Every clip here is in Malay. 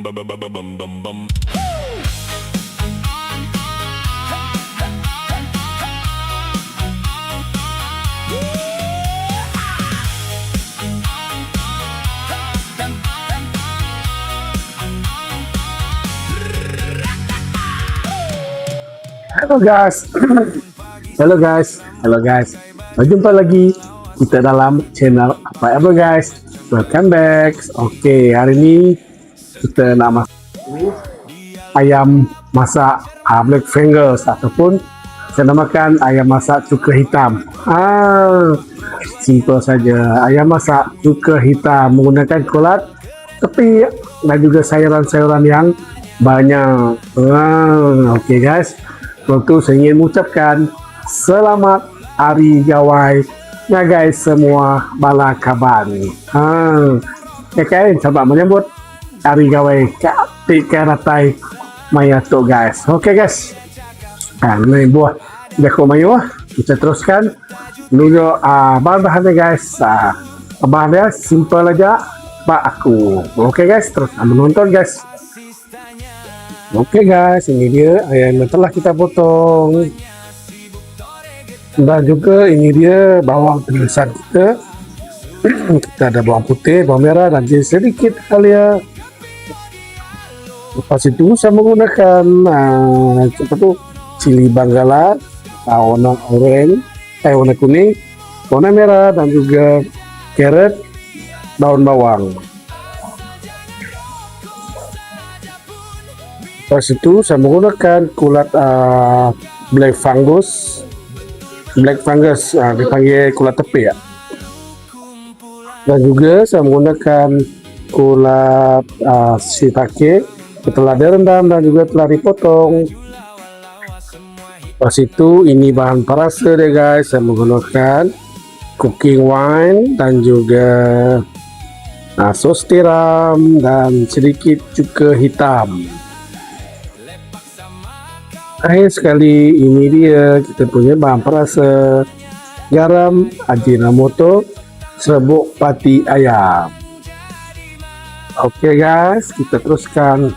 Halo guys, halo guys, halo guys. Berjumpa lagi kita dalam channel apa apa guys. Welcome back. Oke, hari ini kita nak masak ayam masak black fingers ataupun saya namakan ayam masak cuka hitam. Simple saja. Ayam masak cuka hitam menggunakan kulat tepi dan juga sayuran-sayuran yang banyak. Oke guys. Tentu saya ingin mengucapkan selamat Hari Gawai ya guys semua bala kaban. Ya kan sahabat menyambut Hari Gawai Kak Ratai Maya tu guys. Okey guys. Ini buah jago mayu kita teruskan dulu bahan-bahannya guys. Bahannya simple aja pak aku. Okey guys, terus menonton guys. Oke guys, ini dia ayam yang telah kita potong dan juga ini dia bawang tulisan kita. Kita ada bawang putih, bawang merah dan sedikit halia. Lepas itu saya menggunakan cili banggala warna oranye, warna kuning, warna merah dan juga carrot, daun bawang. Lepas itu saya menggunakan kulat black fungus, dipanggil kulat tepi ya. Dan juga saya menggunakan kulat shiitake, telah direndam dan juga telah dipotong. Lepas itu ini bahan parasa deh guys, saya menggunakan cooking wine dan juga sos tiram dan sedikit cuka hitam. Akhir sekali ini dia kita punya bahan perasa: garam, ajinomoto, serbuk pati ayam. Oke guys, kita teruskan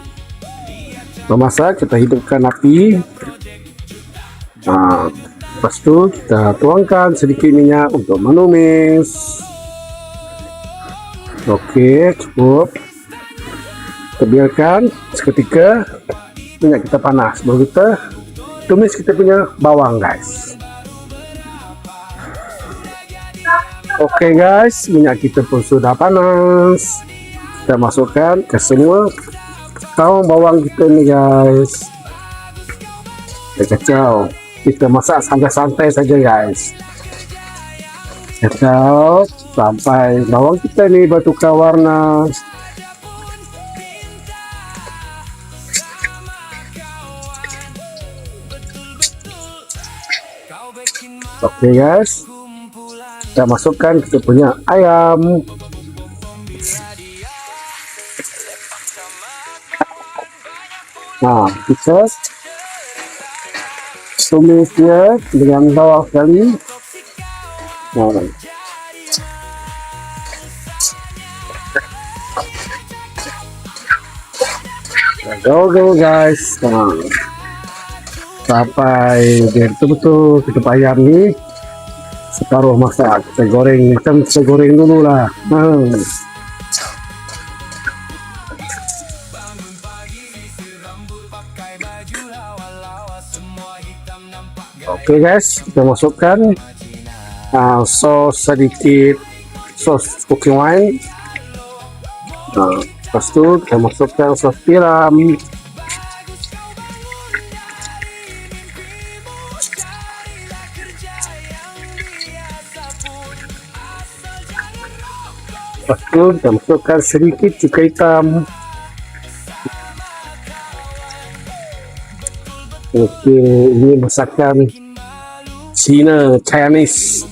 memasak. Kita hidupkan api. Lepas itu kita tuangkan sedikit minyak untuk menumis. Oke, cukup. Kita biarkan seketika minyak kita panas, baru kita tumis kita punya bawang guys. Oke guys, minyak kita pun sudah panas. Kita masukkan ke semua daun bawang kita ni guys. Kita kacau, kita masak santai-santai saja guys. Kacau sampai bawang kita ni bertukar warna. Oke guys, kita masukkan kita punya ayam. Kita tumis dia dengan bawah sekali. Go guys. Sampai dia betul-betul kita ayam ni separuh masak. Kita goreng macam kita goreng dulu lah. Oke guys, kita masukkan sos sedikit, sos cooking wine. Lepas tu kita masukkan sos tiram. Lepas tu kita masukkan sedikit cuka hitam. Oke, ini masakan Cina, Chinese.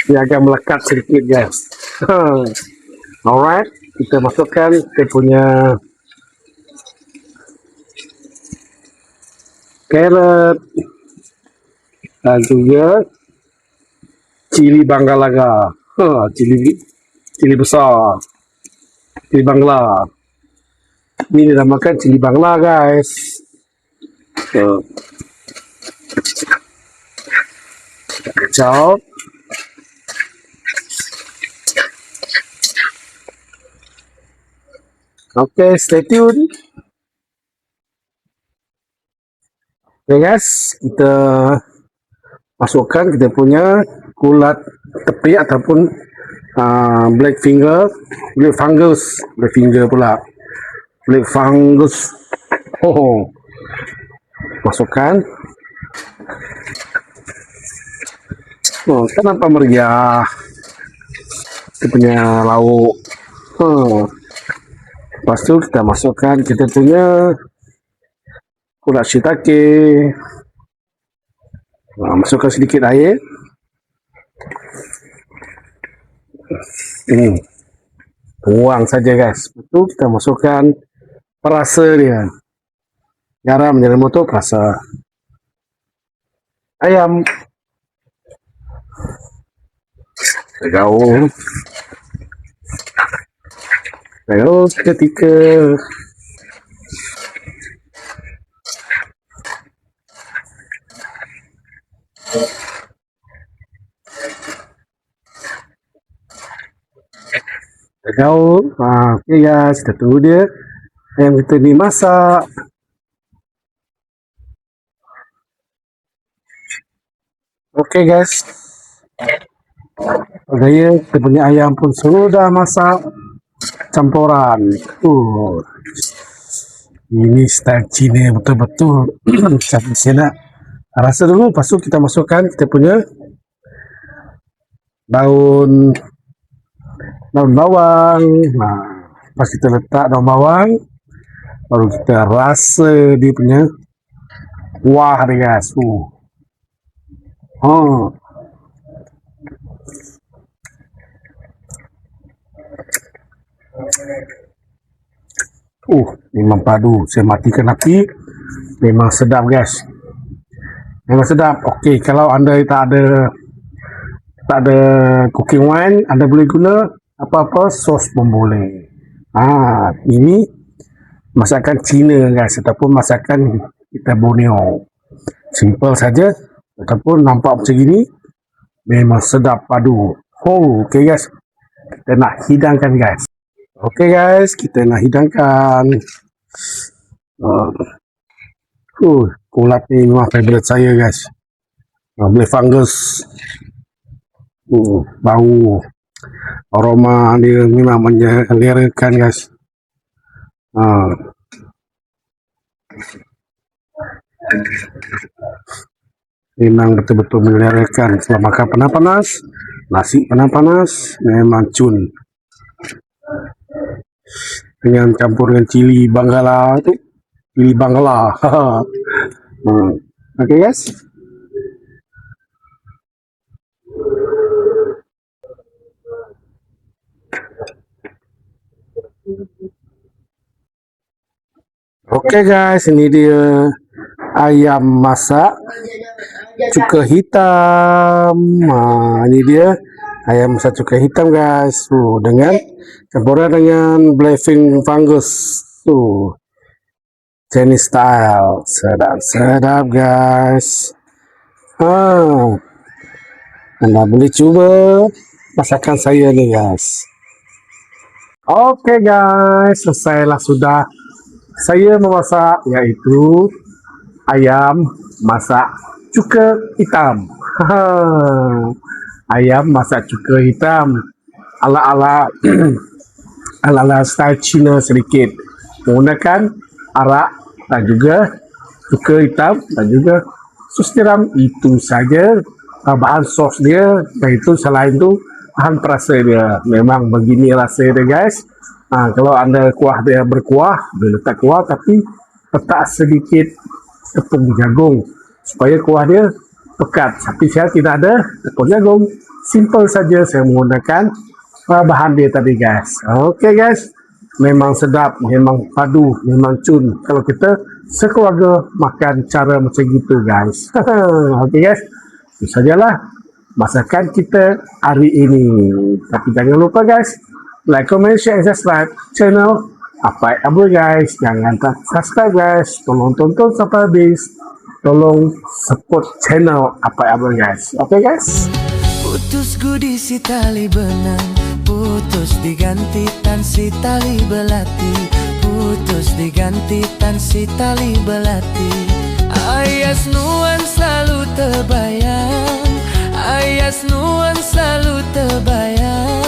Dia agak melekat sedikit guys. Alright, kita masukkan kita punya carrot dan juga cili bangalaga. Cili besar. Cili bangla. Ini dinamakan cili bangla guys. Kacau. Okay, stay tune. Okay guys, kita masukkan kita punya kulat tepi ataupun black fungus masukkan. Kenapa meriah kita punya lauk. Lepas tu kita masukkan kita punya kulat shiitake. Masukkan sedikit air. Ini tuang saja guys. Betul, kita masukkan perasa dia. Garam jangan motor perasa. Ayam. Gaul. Gaul ketika gaul. Okay guys, kita tunggu dia. Ayam kita dimasak. Okay guys, gaya kita punya ayam pun sudah masak campuran. Ini style Cina betul-betul. Saya nak rasa dulu, lepas tu kita masukkan kita punya daun bawang. Pas kita letak daun bawang, baru kita rasa dia punya kuah dia guys. Memang padu. Saya matikan api. Memang sedap guys. Memang sedap. Okey, kalau anda tak ada cooking wine, anda boleh guna apa-apa sos pun boleh. Ini masakan Cina guys, ataupun masakan kita Borneo. Simple saja, ataupun nampak macam gini, memang sedap padu. Okay guys, kita nak hidangkan guys. Okay guys, kita nak hidangkan. Kulat ni memang favourite saya guys. Black fungus. Bau, aroma dia memang mengelerakan guys. Memang betul-betul mengelerakan. Setelah makan panas-panas, nasi panas-panas, memang cun. Dengan campur dengan cili bangala tu, cili bangla. Okay guys. Okay guys, ini dia ayam masak cuka hitam. Ini dia ayam masak cuka hitam guys. Dengan campuran dengan black fungus. Chinese style. Sedap guys. Anda boleh cuba masakan saya ni guys. Okay guys, selesailah sudah saya memasak, yaitu ayam masak cuka hitam. Ayam masak cuka hitam ala-ala style Cina sedikit, menggunakan arak dan juga cuka hitam dan juga sos tiram. Itu saja bahan sos dia, dan itu selain itu bahan perasa dia. Memang begini rasa dia guys. Kalau anda kuah dia berkuah, boleh letak kuah, tapi letak sedikit tepung jagung supaya kuah dia pekat. Tapi saya tidak ada tepung jagung, simple saja saya menggunakan bahan dia tadi guys. Okey guys, memang sedap, memang padu, memang cun kalau kita sekeluarga makan cara macam gitu guys. Okey guys, itu sajalah masakan kita hari ini. Tapi jangan lupa guys, like, comment, share, and subscribe channel Apai Abdul guys. Jangan tak subscribe guys, tolong tonton sampai habis, tolong support channel Apai Abdul guys. Okey guys. Putus gudi si tali benang, putus diganti tan si tali belati, putus diganti tan si tali belati. Ayas nuan selalu terbayang, ayas nuan selalu terbayang.